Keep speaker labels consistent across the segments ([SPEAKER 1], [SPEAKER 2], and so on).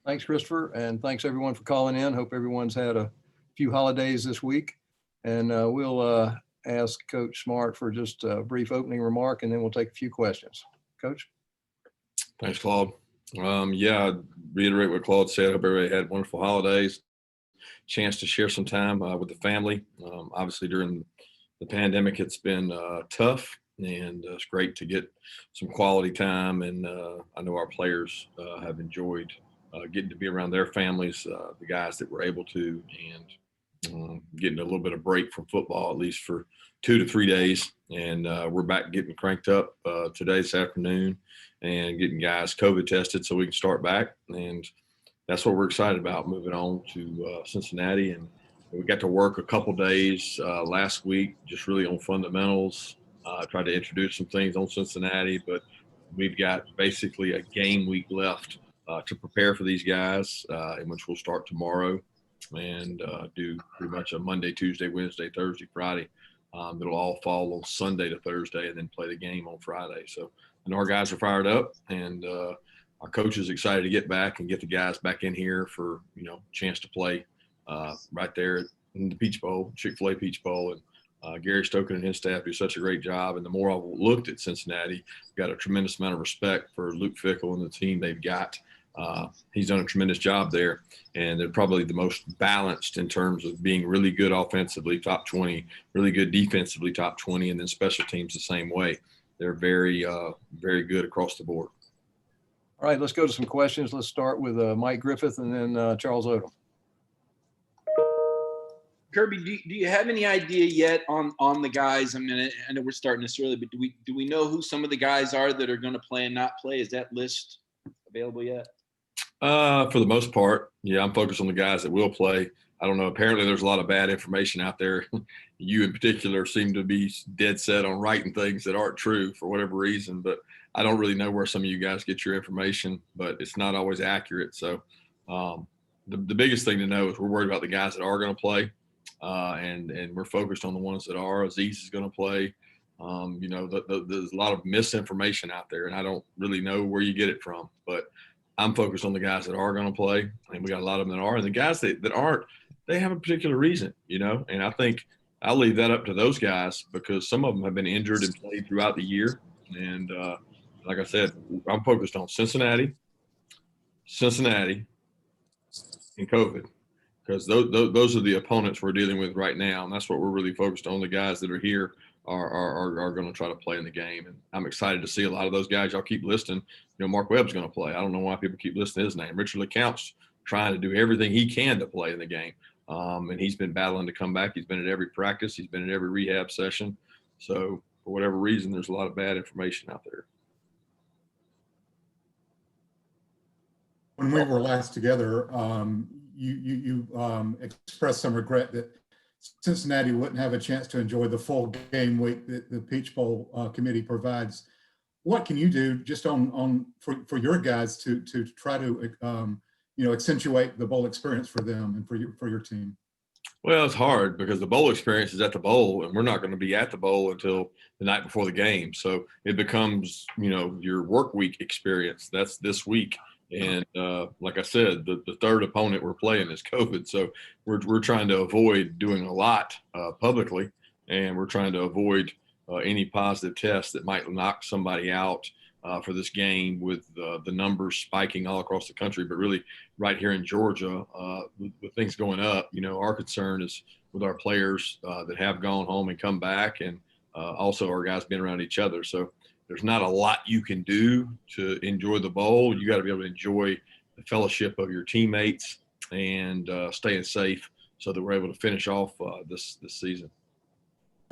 [SPEAKER 1] Thanks, Christopher, and thanks everyone for calling in. Hope everyone's had a few holidays this week, and we'll ask Coach Smart for just a brief opening remark, and then we'll take a few questions. Coach?
[SPEAKER 2] Thanks, Claude. Yeah, I'd reiterate what Claude said. Hope everybody had wonderful holidays. Chance to share some time with the family. Obviously, during the pandemic, it's been tough, and it's great to get some quality time. And I know our players have enjoyed getting to be around their families, the guys that were able to, and getting a little bit of break from football, at least for 2 to 3 days. And we're back getting cranked up today, this afternoon, and getting guys COVID tested so we can start back. And that's what we're excited about, moving on to Cincinnati. And we got to work a couple days last week, just really on fundamentals, tried to introduce some things on Cincinnati, but we've got basically a game week left to prepare for these guys, in which we'll start tomorrow and do pretty much a Monday, Tuesday, Wednesday, Thursday, Friday. It'll all fall on Sunday to Thursday and then play the game on Friday. So I know our guys are fired up, and our coach is excited to get back and get the guys back in here for, chance to play right there in the Peach Bowl, Chick-fil-A Peach Bowl. And Gary Stoken and his staff do such a great job. And the more I've looked at Cincinnati, got a tremendous amount of respect for Luke Fickell and the team they've got. He's done a tremendous job there, and they're probably the most balanced in terms of being really good offensively, top 20, really good defensively, top 20, and then special teams the same way. They're very, very good across the board.
[SPEAKER 1] All right, let's go to some questions. Let's start with Mike Griffith and then Charles Odom.
[SPEAKER 3] Kirby, do you have any idea yet on the guys? I mean, I know we're starting this early, but do we know who some of the guys are that are going to play and not play? Is that list available yet?
[SPEAKER 2] For the most part, yeah, I'm focused on the guys that will play. I don't know. Apparently, there's a lot of bad information out there. You in particular seem to be dead set on writing things that aren't true for whatever reason, but I don't really know where some of you guys get your information, but it's not always accurate. So the biggest thing to know is we're worried about the guys that are going to play, and we're focused on the ones that are. Aziz is going to play. There's a lot of misinformation out there, and I don't really know where you get it from, but I'm focused on the guys that are going to play, and we got a lot of them that are. And the guys that aren't, they have a particular reason, and I think I'll leave that up to those guys because some of them have been injured and played throughout the year. And like I said, I'm focused on Cincinnati, and COVID, because those are the opponents we're dealing with right now, and that's what we're really focused on. The guys that are here are going to try to play in the game, and I'm excited to see a lot of those guys y'all keep listing. Mark Webb's going to play. I don't know why people keep listing his name. Richard LeCount's trying to do everything he can to play in the game, and he's been battling to come back. He's been at every practice. He's been at every rehab session. So for whatever reason, there's a lot of bad information out there.
[SPEAKER 4] When we were last together, you expressed some regret that Cincinnati wouldn't have a chance to enjoy the full game week that the Peach Bowl committee provides. What can you do just for your guys to try to accentuate the bowl experience for them and for your team?
[SPEAKER 2] Well, it's hard because the bowl experience is at the bowl, and we're not going to be at the bowl until the night before the game. So it becomes, your work week experience. That's this week. And like I said, the third opponent we're playing is COVID. So we're trying to avoid doing a lot publicly, and we're trying to avoid any positive tests that might knock somebody out for this game with the numbers spiking all across the country. But really right here in Georgia, with things going up, our concern is with our players that have gone home and come back, and also our guys being around each other. So there's not a lot you can do to enjoy the bowl. You got to be able to enjoy the fellowship of your teammates and staying safe so that we're able to finish off this season.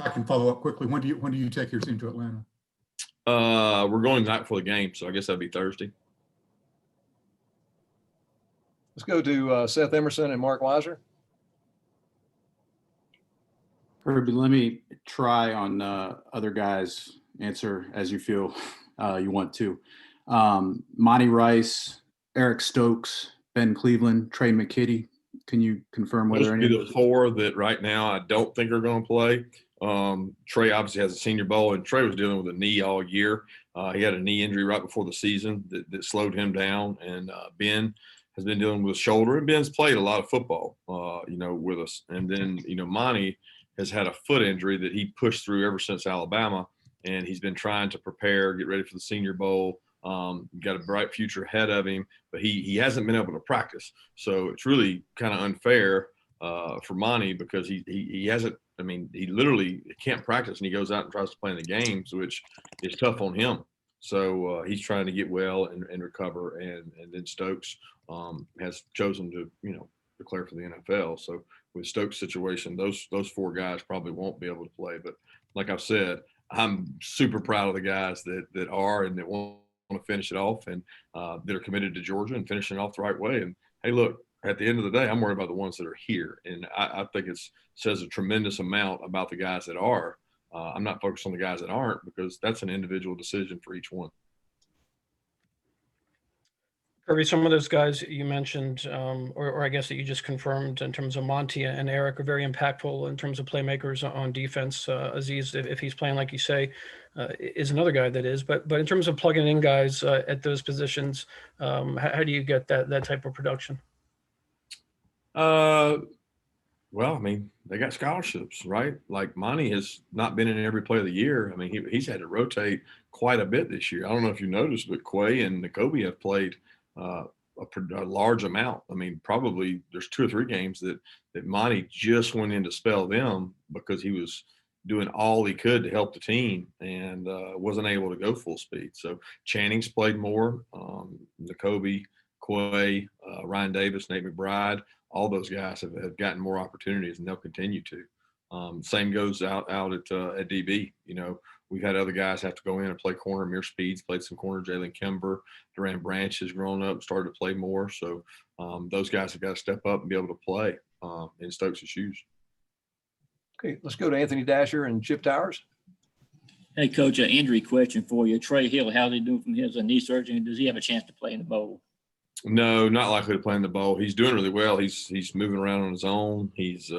[SPEAKER 4] I can follow up quickly. When do you take your team to Atlanta?
[SPEAKER 2] We're going the night before the game, so I guess that'd be Thursday.
[SPEAKER 1] Let's go to Seth Emerson and Mark Weiser.
[SPEAKER 5] Kirby, let me try on other guys' answer as you feel you want to. Monty Rice, Eric Stokes, Ben Cleveland, Trey McKitty. Can you confirm whether any
[SPEAKER 2] of the four that right now I don't think are going to play? Trey obviously has a Senior Bowl, and Trey was dealing with a knee all year. He had a knee injury right before the season that slowed him down. And Ben has been dealing with a shoulder, and Ben's played a lot of football, with us. And then, Monty has had a foot injury that he pushed through ever since Alabama, and he's been trying to prepare, get ready for the Senior Bowl. Got a bright future ahead of him, but he hasn't been able to practice. So it's really kind of unfair for Monty because he hasn't. I mean, he literally can't practice, and he goes out and tries to play in the games, which is tough on him. So he's trying to get well and recover. And then Stokes has chosen to declare for the NFL. So with Stokes' situation, those four guys probably won't be able to play. But like I've said, I'm super proud of the guys that are and that want to finish it off and that are committed to Georgia and finishing it off the right way. And hey, look, at the end of the day, I'm worried about the ones that are here. And I think it says a tremendous amount about the guys that are. I'm not focused on the guys that aren't because that's an individual decision for each one.
[SPEAKER 6] Kirby, some of those guys you mentioned, or I guess that you just confirmed in terms of Monty and Eric are very impactful in terms of playmakers on defense. Aziz, if he's playing like you say, is another guy that is. But in terms of plugging in guys at those positions, how do you get that type of production?
[SPEAKER 2] Well, I mean, they got scholarships, right? Like Monty has not been in every play of the year. I mean, he's had to rotate quite a bit this year. I don't know if you noticed, but Quay and N'Kobe have played a large amount. I mean, probably there's 2 or 3 games that Monty just went in to spell them because he was doing all he could to help the team and wasn't able to go full speed. So Channing's played more. N'Kobe, Quay, Ryan Davis, Nate McBride, all those guys have gotten more opportunities and they'll continue to. Same goes out at DB. We've had other guys have to go in and play corner. Amir Speeds played some corner. Jalen Kimber, Durant Branch has grown up and started to play more. So those guys have got to step up and be able to play in Stokes' shoes.
[SPEAKER 1] Okay, let's go to Anthony Dasher and Chip Towers.
[SPEAKER 7] Hey, Coach, an injury question for you. Trey Hill, how's he doing from his knee surgery? Does he have a chance to play in the bowl?
[SPEAKER 2] No, not likely to play in the bowl. He's doing really well. He's moving around on his own. He's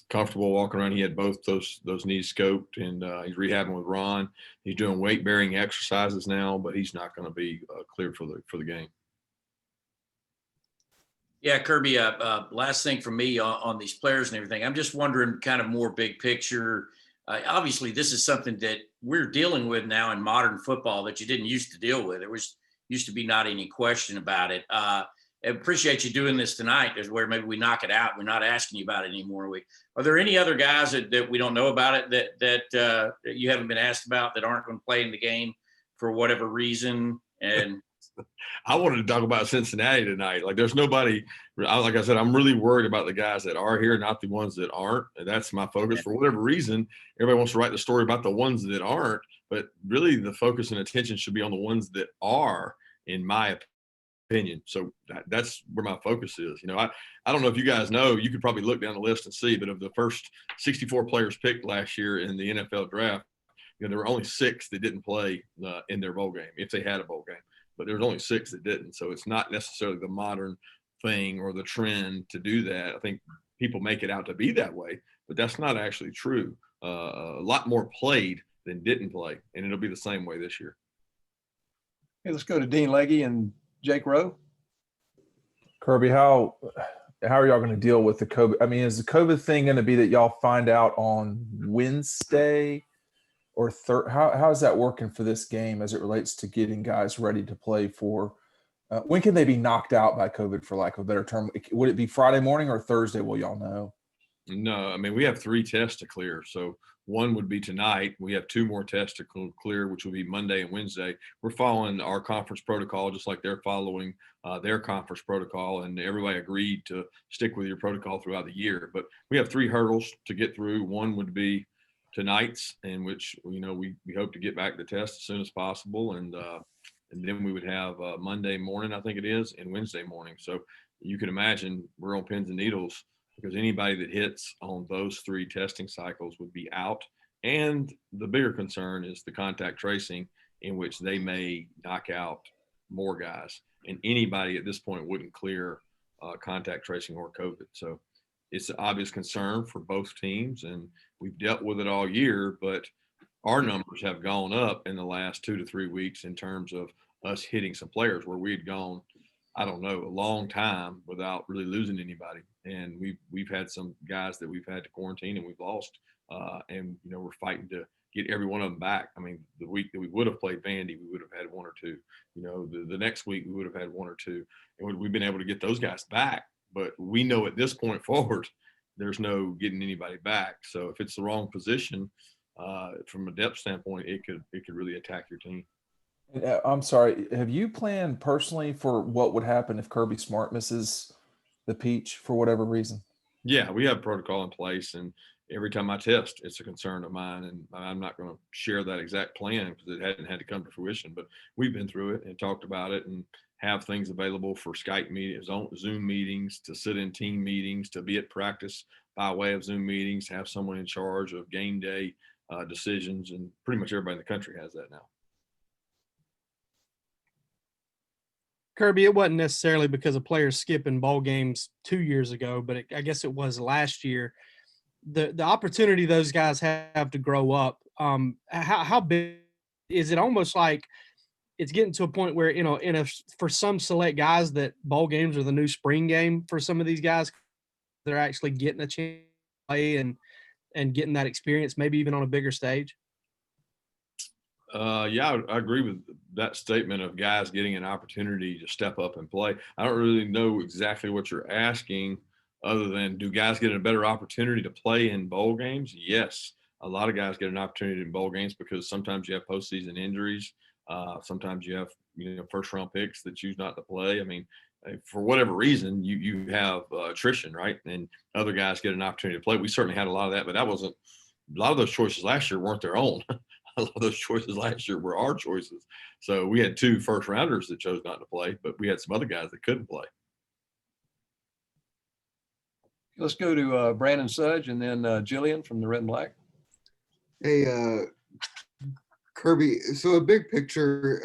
[SPEAKER 2] comfortable walking around. He had both those knees scoped, and he's rehabbing with Ron. He's doing weight bearing exercises now, but he's not going to be cleared for the game.
[SPEAKER 8] Yeah, Kirby, last thing from me on these players and everything. I'm just wondering kind of more big picture. Obviously, this is something that we're dealing with now in modern football that you didn't used to deal with. There used to be not any question about it. I appreciate you doing this tonight. Is where maybe we knock it out. We're not asking you about it anymore. Are there any other guys that we don't know about it that you haven't been asked about that aren't going to play in the game for whatever reason? And
[SPEAKER 2] I wanted to talk about Cincinnati tonight. Like there's nobody, like I said, I'm really worried about the guys that are here, not the ones that aren't. And that's my focus. For whatever reason, everybody wants to write the story about the ones that aren't, but really the focus and attention should be on the ones that are, in my opinion. So that's where my focus is. I don't know if you guys know, you could probably look down the list and see, but of the first 64 players picked last year in the NFL draft, there were only 6 that didn't play in their bowl game, if they had a bowl game. But there was only 6 that didn't. So it's not necessarily the modern thing or the trend to do that. I think people make it out to be that way, but that's not actually true. A lot more played than didn't play, and it'll be the same way this year.
[SPEAKER 1] Okay, let's go to Dean Legge and Jake Rowe.
[SPEAKER 9] Kirby, how are y'all going to deal with the COVID? I mean, is the COVID thing going to be that y'all find out on Wednesday or how is that working for this game as it relates to getting guys ready to play for? When can they be knocked out by COVID, for lack of a better term? Would it be Friday morning or Thursday? Will y'all know?
[SPEAKER 2] No, I mean, we have 3 tests to clear. So one would be tonight. We have 2 more tests to clear, which will be Monday and Wednesday. We're following our conference protocol, just like they're following their conference protocol, and everybody agreed to stick with your protocol throughout the year. But we have 3 hurdles to get through. One would be tonight's, in which we hope to get back the test as soon as possible, and then we would have Monday morning, I think it is, and Wednesday morning. So you can imagine we're on pins and needles, because anybody that hits on those 3 testing cycles would be out. And the bigger concern is the contact tracing, in which they may knock out more guys. And anybody at this point wouldn't clear contact tracing or COVID. So it's an obvious concern for both teams, and we've dealt with it all year, but our numbers have gone up in the last 2 to 3 weeks in terms of us hitting some players, where we had gone I don't know, a long time without really losing anybody. And we've had some guys that we've had to quarantine and we've lost. And we're fighting to get every one of them back. I mean, the week that we would have played Vandy, we would have had one or two. The next week we would have had one or two, and we've been able to get those guys back. But we know at this point forward, there's no getting anybody back. So if it's the wrong position, from a depth standpoint, it could really attack your team.
[SPEAKER 9] I'm sorry. Have you planned personally for what would happen if Kirby Smart misses the Peach for whatever reason?
[SPEAKER 2] Yeah, we have protocol in place, and every time I test, it's a concern of mine, and I'm not going to share that exact plan because it hadn't had to come to fruition. But we've been through it and talked about it, and have things available for Skype meetings, Zoom meetings, to sit in team meetings, to be at practice by way of Zoom meetings, have someone in charge of game day decisions, and pretty much everybody in the country has that now.
[SPEAKER 10] Kirby, it wasn't necessarily because of players skipping bowl games 2 years ago, but I guess it was last year. The opportunity those guys have to grow up, how big is it? Almost like it's getting to a point where, for some select guys that bowl games are the new spring game for some of these guys, they're actually getting a chance to play and getting that experience, maybe even on a bigger stage.
[SPEAKER 2] Yeah, I agree with that statement of guys getting an opportunity to step up and play. I don't really know exactly what you're asking, other than, do guys get a better opportunity to play in bowl games? Yes. A lot of guys get an opportunity in bowl games because sometimes you have postseason injuries. Sometimes you have, first round picks that choose not to play. I mean, for whatever reason, you have attrition, right? And other guys get an opportunity to play. We certainly had a lot of that, but a lot of those choices last year weren't their own. A lot of those choices last year were our choices. So we had 2 first rounders that chose not to play, but we had some other guys that couldn't play.
[SPEAKER 1] Let's go to Brandon Sudge and then Jillian from the Red and Black.
[SPEAKER 11] Hey, Kirby, so a big picture,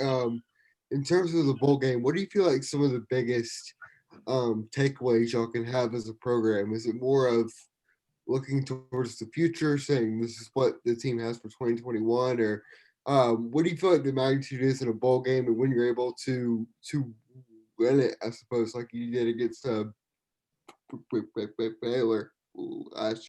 [SPEAKER 11] in terms of the bowl game, what do you feel like some of the biggest takeaways y'all can have as a program? Is it more of looking towards the future, saying this is what the team has for 2021, or what do you feel like the magnitude is in a bowl game, and when you're able to win it, I suppose, like you did against Baylor last year?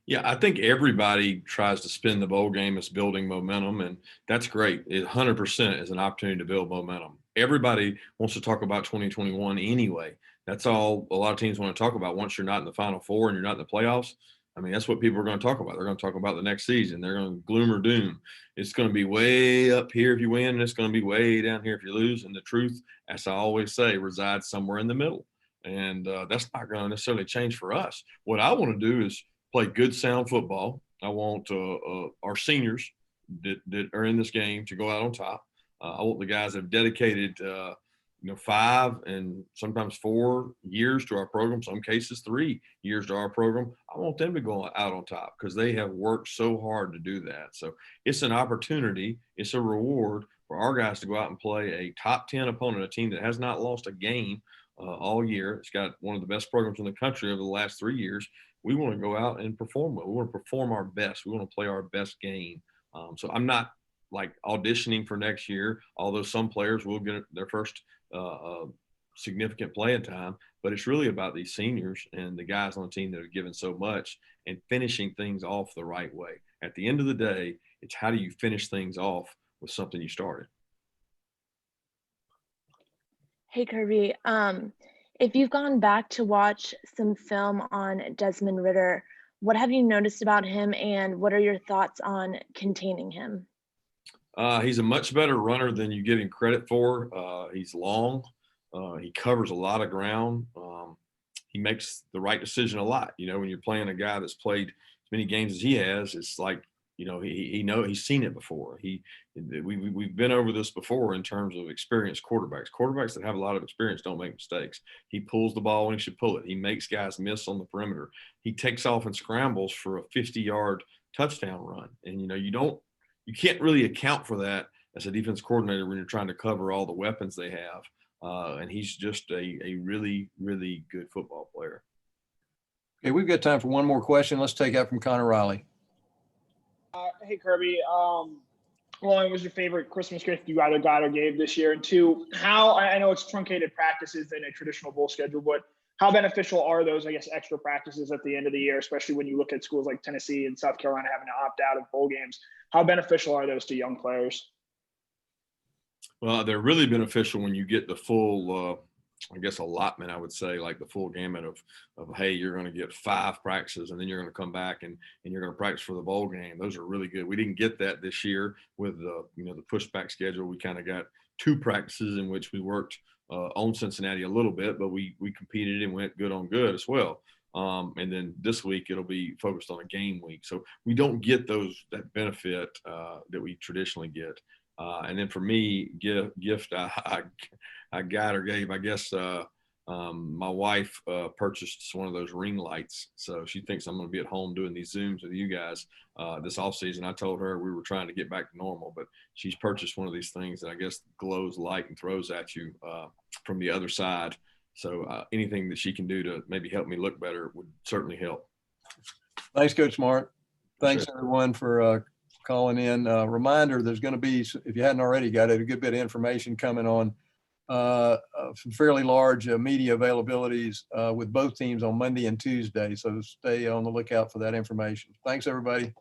[SPEAKER 2] Yeah, I think everybody tries to spin the bowl game as building momentum, and that's great. It 100% is an opportunity to build momentum. Everybody wants to talk about 2021 anyway. That's all a lot of teams want to talk about. Once you're not in the Final Four and you're not in the playoffs, I mean, that's what people are going to talk about. They're going to talk about the next season. They're going to gloom or doom. It's going to be way up here if you win, and it's going to be way down here if you lose. And the truth, as I always say, resides somewhere in the middle. And that's not going to necessarily change for us. What I want to do is play good, sound football. I want our seniors that are in this game to go out on top. I want the guys that have dedicated, 5 and sometimes 4 years to our program, some cases 3 years to our program. I want them to go out on top because they have worked so hard to do that. So it's an opportunity. It's a reward for our guys to go out and play a top 10 opponent, a team that has not lost a game all year. It's got one of the best programs in the country over the last 3 years. We want to go out and perform well. We want to perform our best. We want to play our best game. So I'm not like auditioning for next year, although some players will get their first significant playing time. But it's really about these seniors and the guys on the team that have given so much and finishing things off the right way. At the end of the day, it's how do you finish things off with something you started.
[SPEAKER 12] Hey, Kirby. If you've gone back to watch some film on Desmond Ridder, what have you noticed about him, and what are your thoughts on containing him?
[SPEAKER 2] He's a much better runner than you give him credit for. He's long. He covers a lot of ground. He makes the right decision a lot. When you're playing a guy that's played as many games as he has, it's like, he's seen it before. We've been over this before in terms of experienced quarterbacks. Quarterbacks that have a lot of experience don't make mistakes. He pulls the ball when he should pull it. He makes guys miss on the perimeter. He takes off and scrambles for a 50-yard touchdown run. And you can't really account for that as a defense coordinator when you're trying to cover all the weapons they have. And he's just a really, really good football player.
[SPEAKER 1] Okay, we've got time for one more question. Let's take that from Connor Riley.
[SPEAKER 13] Hey, Kirby. One, was your favorite Christmas gift you either got or gave this year? And two, how, I know it's truncated practices in a traditional bowl schedule, but how beneficial are those, I guess, extra practices at the end of the year, especially when you look at schools like Tennessee and South Carolina having to opt out of bowl games? How beneficial are those to young players?
[SPEAKER 2] Well, they're really beneficial when you get the full, I guess, allotment, I would say, like the full gamut of hey, you're going to get 5 practices and then you're going to come back and you're going to practice for the bowl game. Those are really good. We didn't get that this year with the pushback schedule. We kind of got 2 practices in which we worked on Cincinnati a little bit, but we competed and went good on good as well. And then this week it'll be focused on a game week. So we don't get that benefit that we traditionally get. And then for me, gift I got or gave, I guess my wife purchased one of those ring lights. So she thinks I'm going to be at home doing these Zooms with you guys this off season. I told her we were trying to get back to normal, but she's purchased one of these things that I guess glows light and throws at you from the other side. So anything that she can do to maybe help me look better would certainly help.
[SPEAKER 1] Thanks, Coach Smart. Thanks,
[SPEAKER 2] Sure.
[SPEAKER 1] everyone, for calling in. Reminder, there's going to be, if you hadn't already got it, a good bit of information coming on some fairly large media availabilities with both teams on Monday and Tuesday. So stay on the lookout for that information. Thanks, everybody.